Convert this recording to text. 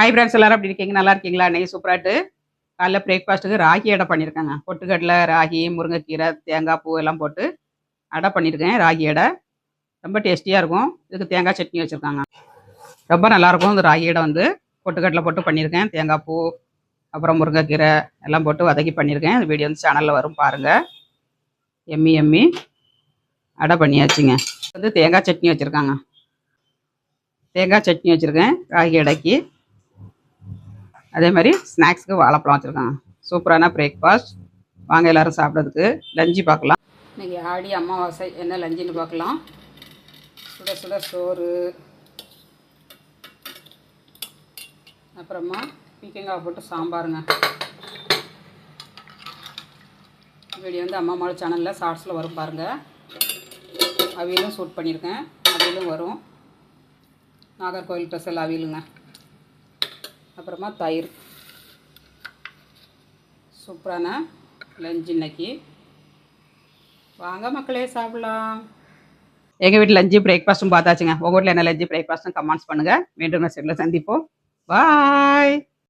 Hi friends, எல்லாரும் எப்படி இருக்கீங்க? நல்லா இருக்கீங்களா? இன்னைக்கு சூப்பராட்டு காலைல பிரேக்ஃபாஸ்ட்டுக்கு ராகி அடை பண்ணியிருக்கேங்க. பொட்டுக்கடலை, ராகி, முருங்கைக்கீரை, தேங்காய் பூ எல்லாம் போட்டு அடை பண்ணியிருக்கேன். ராகி அடை ரொம்ப டேஸ்டியாக இருக்கும். இதுக்கு தேங்காய் சட்னி வச்சுருக்காங்க. ரொம்ப நல்லாயிருக்கும். இந்த ராகி அடை வந்து பொட்டுக்கடலை போட்டு பண்ணியிருக்கேன். தேங்காய் பூ, அப்புறம் முருங்கைக்கீரை எல்லாம் போட்டு வதக்கி பண்ணியிருக்கேன். இந்த வீடியோ வந்து சேனலில் வரும் பாருங்கள். எம்மி எம்மி அடை பண்ணியாச்சுங்க. வந்து தேங்காய் சட்னி வச்சுருக்காங்க. தேங்காய் சட்னி வச்சுருக்கேன் ராகி அடைக்கு. அதே மாதிரி ஸ்நாக்ஸுக்கு வாழைப்பழம் வச்சுருக்காங்க. சூப்பரான பிரேக்ஃபாஸ்ட். வாங்க எல்லோரும் சாப்பிட்றதுக்கு லஞ்சு பார்க்கலாம். இன்றைக்கி ஆடி அமாவாசை, என்ன லஞ்சுன்னு பார்க்கலாம். சுட சுட சோறு, அப்புறமா பீக்கங்காய் போட்டு சாம்பாருங்க. வீடியோ வந்து அம்மா மாடு சேனலில் ஷார்ட்ஸில் வரும் பாருங்கள். அவியலும் ஷூட் பண்ணியிருக்கேன், அவியலும் வரும். நாகர்கோவில் ஸ்பெஷல் அவியலுங்க. அப்புறமா தயிர். சூப்பரான லஞ்சு இன்னைக்கு. வாங்க மக்களே சாப்பிடலாம். எங்கள் வீட்டில் லஞ்சு பிரேக்ஃபாஸ்ட்டும் பார்த்தாச்சுங்க. உங்கள் வீட்டில் என்ன லஞ்சு பிரேக்ஃபாஸ்ட்டும் கமெண்ட்ஸ் பண்ணுங்கள். மீண்டும் மெசேஜில் சந்திப்போம். பாய்.